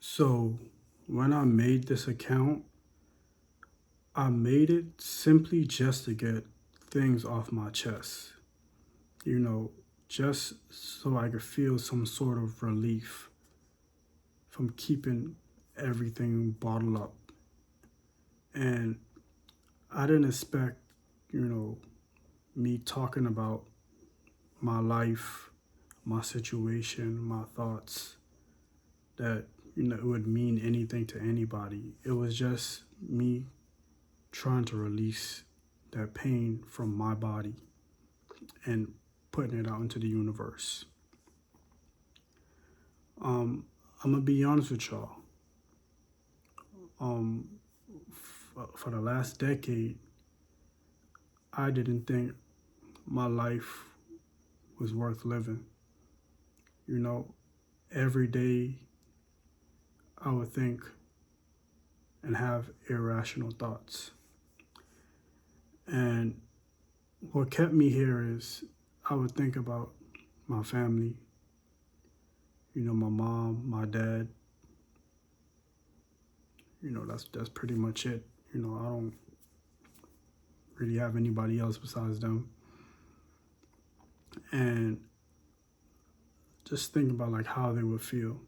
So when I made this account, I made it simply just to get things off my chest, you know, just so I could feel some sort of relief from keeping everything bottled up. And I didn't expect, you know, me talking about my life, my situation, my thoughts, that, it would mean anything to anybody. It was just me trying to release that pain from my body and putting it out into the universe. I'm gonna be honest with y'all. Um, for the last decade, I didn't think my life was worth living. You know, every day I would think and have irrational thoughts. And what kept me here is I would think about my family, my mom, my dad. That's pretty much it. I don't really have anybody else besides them. And just think about like how they would feel.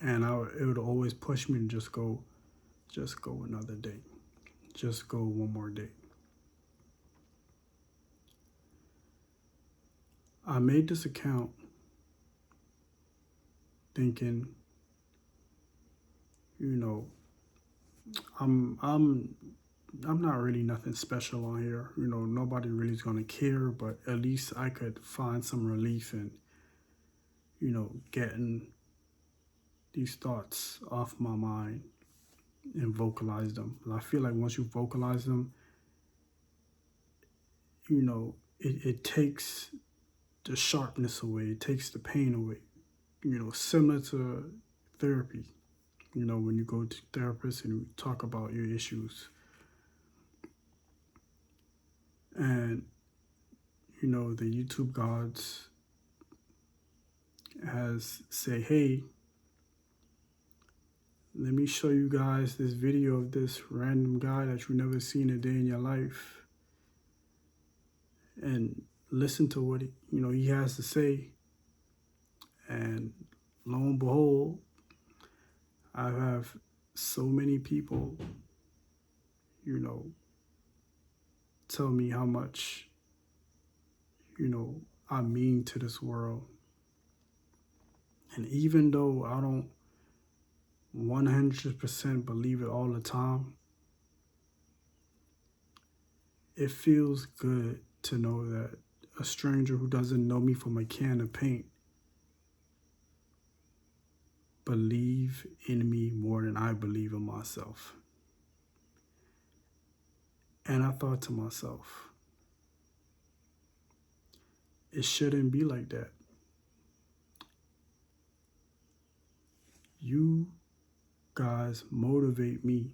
And it would always push me to just go another day, just go one more day. I made this account thinking, you know, I'm I'm I'm not really nothing special on here. Nobody really is gonna care, but at least I could find some relief in, getting these thoughts off my mind and vocalize them. And I feel like once you vocalize them, it takes the sharpness away, it takes the pain away. Similar to therapy. When you go to therapists and you talk about your issues, and the YouTube gods has say, hey, let me show you guys this video of this random guy that you never seen a day in your life, and listen to what he has to say. And lo and behold, I have so many people, you know, tell me how much, I mean to this world. And even though I don't 100% believe it all the time, it feels good to know that a stranger who doesn't know me from a can of paint believe in me more than I believe in myself. And I thought to myself, it shouldn't be like that. You guys motivate me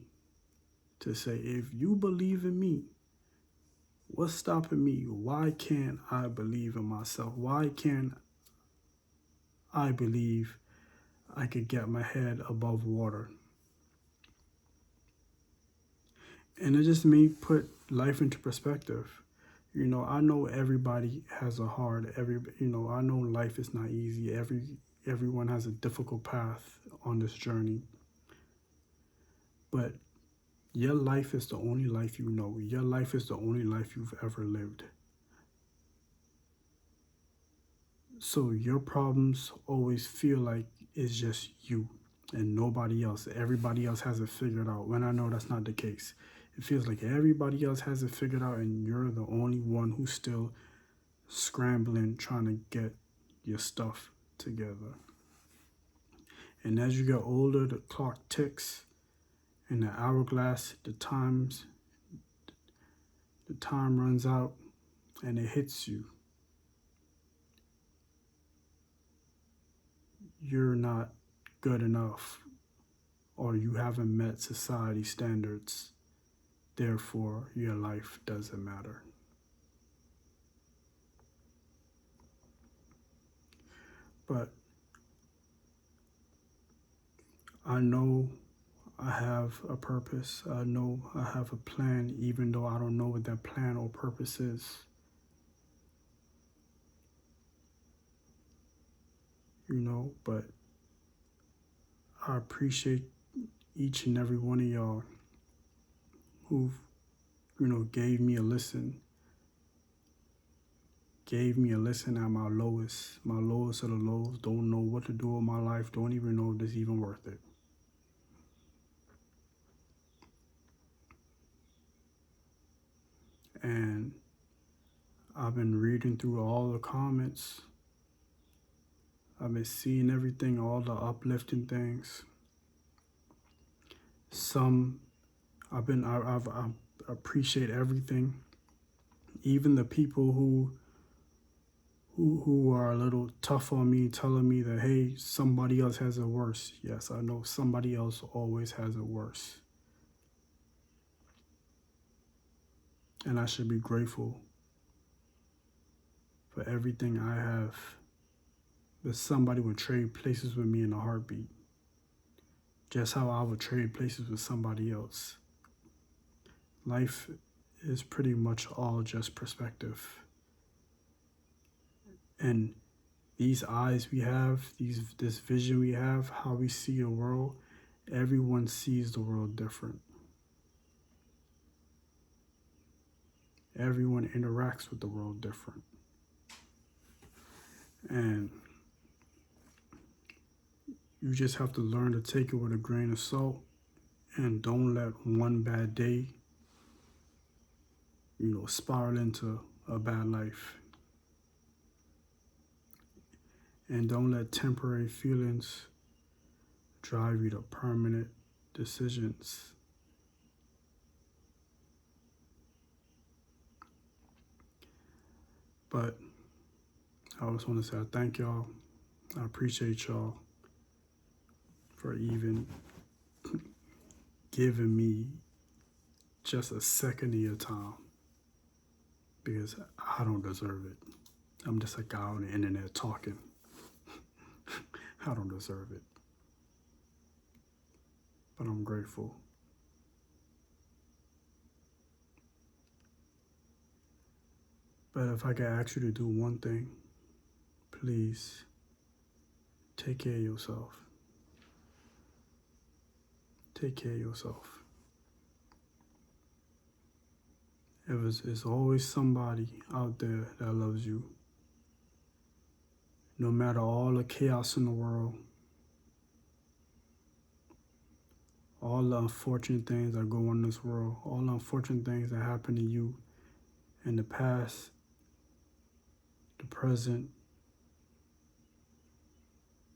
to say, if you believe in me, what's stopping me? Why can't I believe in myself? Why can't I believe I could get my head above water? And it just made me put life into perspective. I know everybody has a hard, I know life is not easy. Everyone has a difficult path on this journey. But your life is the only life you know. Your life is the only life you've ever lived. So your problems always feel like it's just you and nobody else. Everybody else has it figured out, when I know that's not the case. It feels like everybody else has it figured out and you're the only one who's still scrambling, trying to get your stuff together. And as you get older, the clock ticks and the hourglass, the time runs out and it hits you. You're not good enough, or you haven't met society standards. Therefore, your life doesn't matter. But I know I have a purpose. I know I have a plan, even though I don't know what that plan or purpose is. But I appreciate each and every one of y'all who've, gave me a listen. Gave me a listen at my lowest of the lows. Don't know what to do with my life. Don't even know if this is even worth it. And I've been reading through all the comments. I've been seeing everything, all the uplifting things. I appreciate everything. Even the people who are a little tough on me, telling me that, hey, somebody else has it worse. Yes, I know somebody else always has it worse. And I should be grateful for everything I have. But somebody would trade places with me in a heartbeat. Just how I would trade places with somebody else. Life is pretty much all just perspective. And these eyes we have, this vision we have, how we see the world, everyone sees the world different. Everyone interacts with the world different. And you just have to learn to take it with a grain of salt and don't let one bad day, spiral into a bad life. And don't let temporary feelings drive you to permanent decisions. But I just want to say I thank y'all. I appreciate y'all for even giving me just a second of your time, because I don't deserve it. I'm just a guy on the internet talking. I don't deserve it. But I'm grateful. But if I could ask you to do one thing, please take care of yourself. Take care of yourself. There's always somebody out there that loves you. No matter all the chaos in the world, all the unfortunate things that go on in this world, all the unfortunate things that happen to you in the past, the present,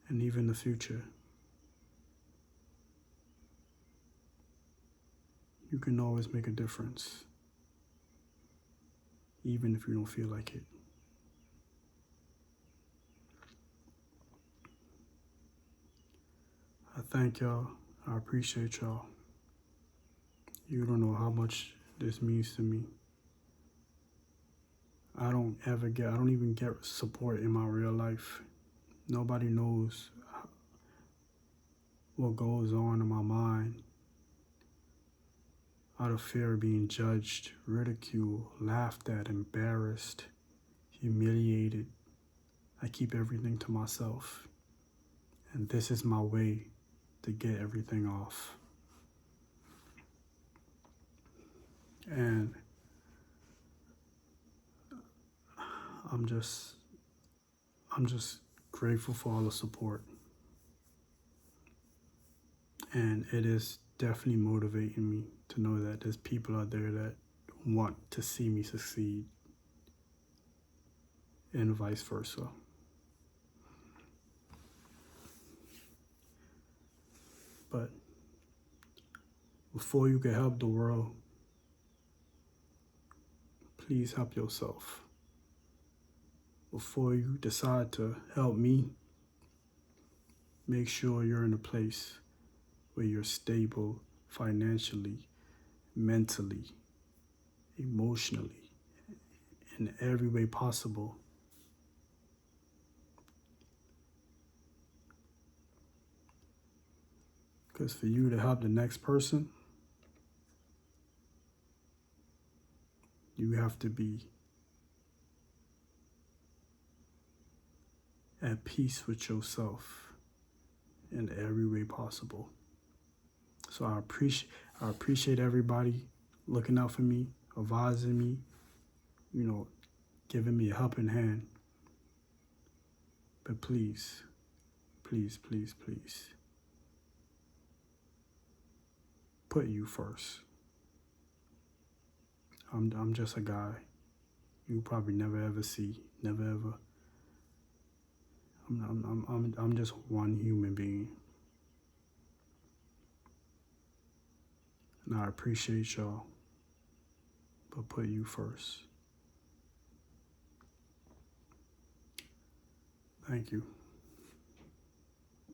and even the future. You can always make a difference, even if you don't feel like it. I thank y'all. I appreciate y'all. You don't know how much this means to me. I don't even get support in my real life. Nobody knows what goes on in my mind out of fear of being judged, ridiculed, laughed at, embarrassed, humiliated. I keep everything to myself. And this is my way to get everything off. And I'm just grateful for all the support. And it is definitely motivating me to know that there's people out there that want to see me succeed, and vice versa. But before you can help the world, please help yourself. Before you decide to help me, make sure you're in a place where you're stable financially, mentally, emotionally, in every way possible. Because for you to help the next person, you have to be at peace with yourself in every way possible. So I appreciate everybody looking out for me, advising me, giving me a helping hand. But please, please, please, please, put you first. I'm just a guy you probably never ever see, never ever. I'm just one human being. And I appreciate y'all, but put you first. Thank you.